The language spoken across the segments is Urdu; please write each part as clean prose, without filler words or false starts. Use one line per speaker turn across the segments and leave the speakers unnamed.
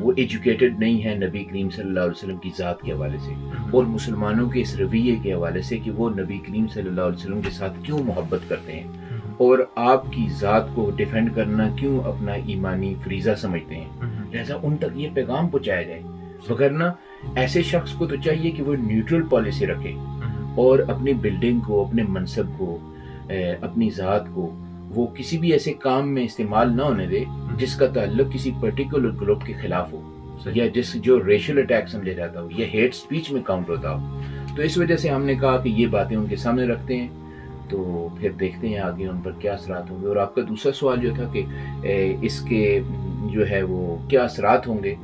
وہ ایجوکیٹڈ نہیں ہے نبی کریم صلی اللہ علیہ وسلم کی ذات کے حوالے سے اور مسلمانوں کے اس رویے کے حوالے سے کہ وہ نبی کریم صلی اللہ علیہ وسلم کے ساتھ کیوں محبت کرتے ہیں اور آپ کی ذات کو ڈیفینڈ کرنا کیوں اپنا ایمانی فریضہ سمجھتے ہیں، لہذا ان تک یہ پیغام پہنچایا جائے. وگرنہ ایسے شخص کو تو چاہیے کہ وہ نیوٹرل پالیسی رکھے اور اپنی بلڈنگ کو، اپنے منصب کو، اپنی ذات کو وہ کسی بھی ایسے کام میں استعمال نہ ہونے دے جس کا تعلق کسی پرٹیکولر گروپ کے خلاف ہو یا جو ریشل اٹیک سمجھا جاتا ہو یا ہیٹ سپیچ میں کاؤنٹ ہوتا ہو. تو اس وجہ سے ہم نے کہا کہ یہ باتیں ان کے سامنے رکھتے ہیں، تو پھر دیکھتے ہیں آگے ان پر کیا اثرات ہوں گے. اور آپ کا دوسرا سوال جو تھا کہ اس کے جو ہے وہ کیا اثرات ہوں گے،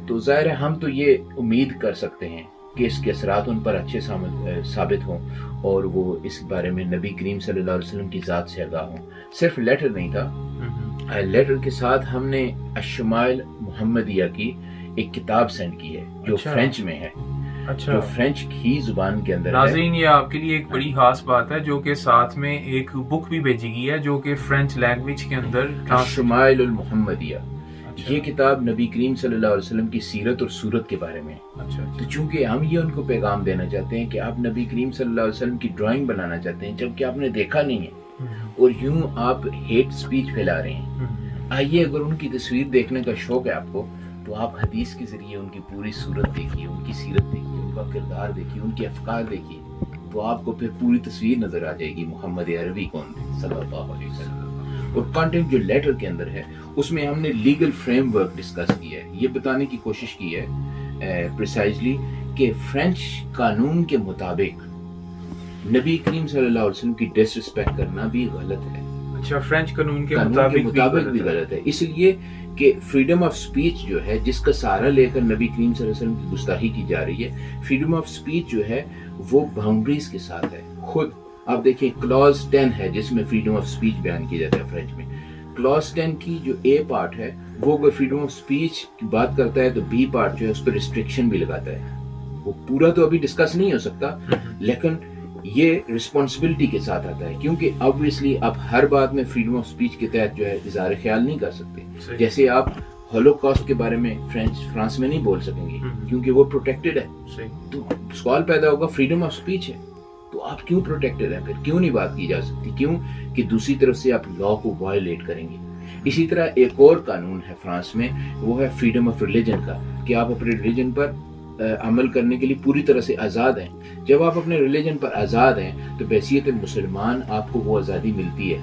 تو ظاہر ہے ہم تو یہ امید کر سکتے ہیں کہ اس کے اثرات ان پر اچھے ثابت ہوں اور وہ اس بارے میں نبی کریم صلی اللہ علیہ وسلم کی ذات سے آگاہ ہوں. صرف لیٹر نہیں تھا، لیٹر کے ساتھ ہم نے الشمائل محمدیہ کی ایک کتاب سینڈ کی ہے جو فرینچ میں ہے، جو فرینچ کی زبان کے اندر ہے.
ناظرین یہ آپ کے لیے ایک بڑی خاص بات ہے جو کہ ساتھ میں ایک بک بھی بھیجی گئی ہے جو کہ فرینچ لینگویج کے اندر
الشمائل المحمدیہ. یہ کتاب نبی کریم صلی اللہ علیہ وسلم کی سیرت اور صورت کے بارے میں ہے. تو چونکہ ہم یہ ان کو پیغام دینا چاہتے ہیں کہ آپ نبی کریم صلی اللہ علیہ وسلم کی ڈرائنگ بنانا چاہتے ہیں جبکہ آپ نے دیکھا نہیں ہے اور یوں آپ ہیٹ سپیچ پھیلا رہے ہیں. آئیے اگر ان کی تصویر دیکھنے کا شوق ہے آپ کو تو آپ حدیث کے ذریعے ان کی پوری صورت دیکھیے، ان کی سیرت دیکھیے، ان کا کردار دیکھیے، ان کے افکار دیکھیے، تو آپ کو پھر پوری تصویر نظر آ جائے گی محمد عربی کون تھے صلی اللہ علیہ وسلم. اور کانٹینٹ جو لیٹر کے اندر ہے اس میں ہم نے لیگل فریم ورک ڈسکس کیا ہے. یہ بتانے کی کوشش کی ہے پریسائزلی کہ فرینچ قانون کے مطابق نبی کریم صلی اللہ علیہ وسلم کی ڈس ریسپیکٹ کرنا بھی غلط ہے.
اچھا، فرینچ قانون کے
مطابق بھی غلط ہے، اس لیے کہ فریڈم آف سپیچ جو ہے جس کا سہارا لے کر نبی کریم صلی اللہ علیہ وسلم کی گستاخی کی جا رہی ہے، فریڈم آف سپیچ جو ہے وہ باؤنڈریز کے ساتھ ہے. خود آپ دیکھیں کلاز 10 ہے جس میں فریڈم آف سپیچ بیان کیا جاتا ہے فرینچ میں. کلاز 10 کی جو اے پارٹ ہے وہ اگر فریڈم آف سپیچ کی بات کرتا ہے تو بی پارٹ جو ہے اس پر ریسٹرکشن بھی لگاتا ہے. وہ پورا تو ابھی ڈسکس نہیں ہو سکتا لیکن یہ رسپانسبلٹی کے ساتھ آتا ہے کیونکہ obviously آپ ہر بات میں فریڈم آف سپیچ کے تحت جو ہے اظہار خیال نہیں کر سکتے. جیسے آپ ہولوکاسٹ کے بارے میں فرانس میں نہیں بول سکیں گے کیونکہ وہ پروٹیکٹڈ ہے. تو سوال پیدا ہوگا فریڈم آف سپیچ ہے تو آپ کیوں پروٹیکٹڈ ہیں، پھر کیوں نہیں بات کی جا سکتی؟ کیوں کہ دوسری طرف سے آپ لا کو وائلیٹ کریں گے. اسی طرح ایک اور قانون ہے فرانس میں، وہ ہے فریڈم آف ریلیجن کا، کہ آپ اپنے ریلیجن پر عمل کرنے کے لیے پوری طرح سے آزاد ہیں. جب آپ اپنے ریلیجن پر آزاد ہیں تو بحیثیت مسلمان آپ کو وہ آزادی ملتی ہے.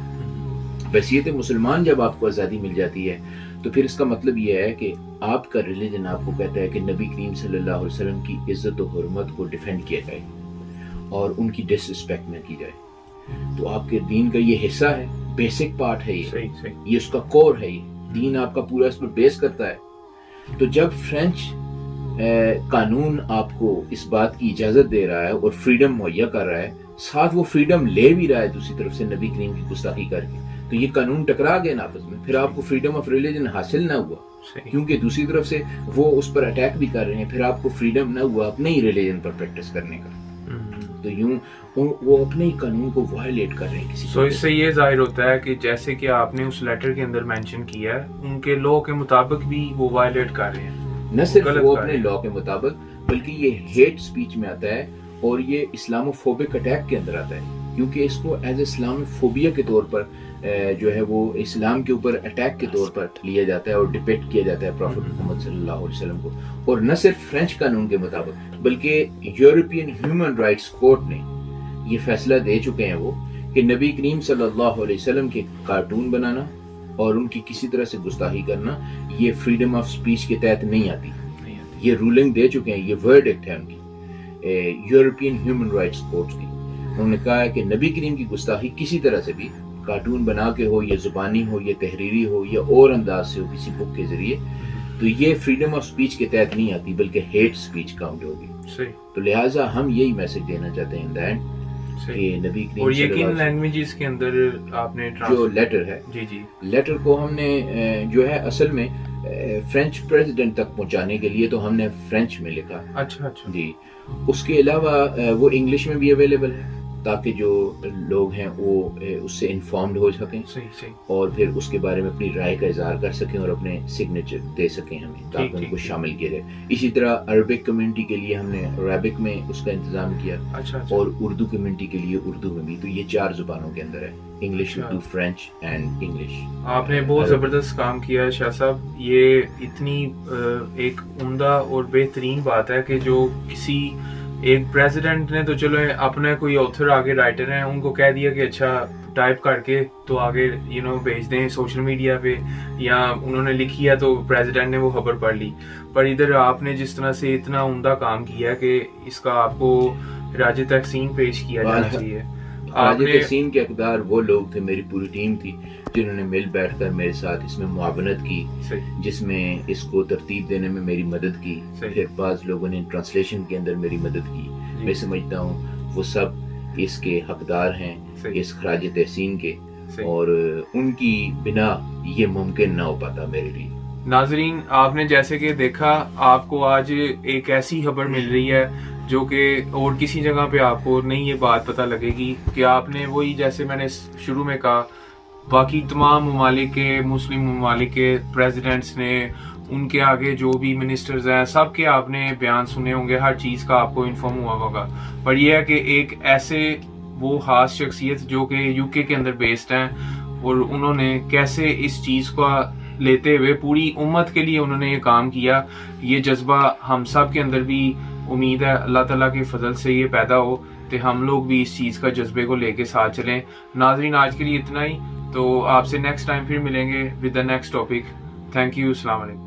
بحیثیت مسلمان جب آپ کو آزادی مل جاتی ہے تو پھر اس کا مطلب یہ ہے کہ آپ کا ریلیجن آپ کو کہتا ہے کہ نبی کریم صلی اللہ علیہ وسلم کی عزت و حرمت کو ڈیفینڈ کیا جائے اور ان کی ڈس رسپیکٹ نہ کی جائے. تو آپ کے دین کا یہ حصہ ہے، بیسک پارٹ ہے، یہ اس کا کور ہے. یہ دین آپ کا پورا اس پر بیس کرتا ہے. تو جب فرینچ قانون آپ کو اس بات کی اجازت دے رہا ہے اور فریڈم مہیا کر رہا ہے، ساتھ وہ فریڈم لے بھی رہا ہے دوسری طرف سے نبی کریم کی گستاخی کر کے، تو یہ قانون ٹکرا گئے نا آپس میں. پھر آپ کو فریڈم آف ریلیجن حاصل نہ ہوا کیونکہ دوسری طرف سے وہ اس پر اٹیک بھی کر رہے ہیں. پھر آپ کو فریڈم نہ ہوا اپنے ہی ریلیجن پر پریکٹس کرنے کا. تو یوں وہ اپنے ہی قانون کو وائلیٹ کر رہے ہیں کسی.
سو اس سے یہ ظاہر ہوتا ہے کہ جیسے کہ آپ نے اس لیٹر کے اندر مینشن کیا ہے ان کے لا کے مطابق بھی وہ وائلیٹ کر رہے ہیں.
نہ صرف وہ اپنے لا کے مطابق بلکہ یہ ہیٹ سپیچ میں آتا ہے اور یہ اسلاموفوبک اٹیک کے اندر آتا ہے کیونکہ اس کو ایز اسلاموفوبیا کے طور پر جو ہے وہ اسلام کے اوپر اٹیک کے طور پر لیا جاتا ہے اور ڈپیکٹ کیا جاتا ہے پروفٹ محمد صلی اللہ علیہ وسلم کو. اور نہ صرف فرینچ قانون کے مطابق بلکہ یورپین ہیومن رائٹس کورٹ نے یہ فیصلہ دے چکے ہیں وہ کہ نبی کریم صلی اللہ علیہ وسلم کے کارٹون بنانا اور ان کی کسی طرح سے گستاخی کرنا یہ فریڈم آف سپیچ کے تحت نہیں آتی. یہ رولنگ دے چکے ہیں، یہ ورڈکٹ ہے ان کی یورپین ہیومن رائٹس کورٹ کی. انہوں نے کہا ہے کہ نبی کریم کی گستاخی کسی طرح سے بھی کارٹون بنا کے ہو یا زبانی ہو یا تحریری ہو یا اور انداز سے ہو کسی بک کے ذریعے تو یہ فریڈم آف سپیچ کے تحت نہیں آتی بلکہ ہیٹ سپیچ کاؤنٹ ہوگی. تو لہٰذا ہم یہی میسج دینا چاہتے ہیں کہ نبی کریم
اور یہ کن لینگویجز کے اندر آپ نے
جو لیٹر ہے لیٹر کو ہم نے جو ہے اصل میں فرینچ پریزیڈنٹ تک پہنچانے کے لیے تو ہم نے فرینچ میں لکھا.
اچھا
جی. اس کے علاوہ وہ انگلش میں بھی اویلیبل ہے تاکہ جو لوگ ہیں وہ اس سے انفارمڈ ہو سکیں اور پھر اس کے بارے میں اپنی رائے کا اظہار کر سکیں اور اپنے سگنیچر دے سکیں ہمیں تاکہ ان کو شامل کیا جائے. اسی طرح عربک کمیونٹی کے لیے ہم نے عربک میں اس کا انتظام کیا اور اردو کمیونٹی کے لیے اردو میں بھی. تو یہ 4 زبانوں کے اندر ہے، English, Urdu, French and English.
آپ نے بہت زبردست کام کیا ہے شاہ صاحب. یہ اتنی ایک عمدہ اور بہترین بات ہے کہ جو کسی ایک پریزیڈنٹ نے تو چلو اپنے کوئی آتھر آگے رائٹر ہیں ان کو کہہ دیا کہ اچھا ٹائپ کر کے تو آگے بھیج دیں سوشل میڈیا پہ، یا انہوں نے لکھی ہے تو پریزیڈنٹ نے وہ خبر پڑھ لی. پر ادھر آپ نے جس طرح سے اتنا عمدہ کام کیا ہے کہ اس کا آپ کو راج تحسین پیش کیا جانا چاہیے.
راج تحسین کے حقدار وہ لوگ تھے، میری پوری ٹیم تھی جنہوں نے مل بیٹھ کر میرے ساتھ اس میں معاونت کی، جس میں اس کو ترتیب دینے میں میری مدد کی. پھر بعض لوگوں نے ٹرانسلیشن کے اندر میری مدد کی. میں سمجھتا ہوں وہ سب اس کے حقدار ہیں، اس خراج تحسین کے، اور ان کی بنا یہ ممکن نہ ہو پاتا میرے لیے.
ناظرین، آپ نے جیسے کہ دیکھا، آپ کو آج ایک ایسی خبر مل رہی ہے جو کہ اور کسی جگہ پہ آپ کو نہیں یہ بات پتہ لگے گی کہ آپ نے وہی، جیسے میں نے شروع میں کہا، باقی تمام ممالک کے، مسلم ممالک کے پریزیڈنٹس نے، ان کے آگے جو بھی منسٹرز ہیں، سب کے آپ نے بیان سنے ہوں گے، ہر چیز کا آپ کو انفارم ہوا ہوگا. پر یہ ہے کہ ایک ایسے وہ خاص شخصیت جو کہ یو کے اندر بیسڈ ہیں، اور انہوں نے کیسے اس چیز کو لیتے ہوئے پوری امت کے لیے انہوں نے یہ کام کیا. یہ جذبہ ہم سب کے اندر بھی امید ہے اللہ تعالیٰ کے فضل سے یہ پیدا ہو کہ ہم لوگ بھی اس چیز کا جذبے کو لے کے ساتھ چلیں. ناظرین، آج کے لیے اتنا ہی. تو آپ سے نیکسٹ ٹائم پھر ملیں گے with the next topic. Thank you. السلام علیکم.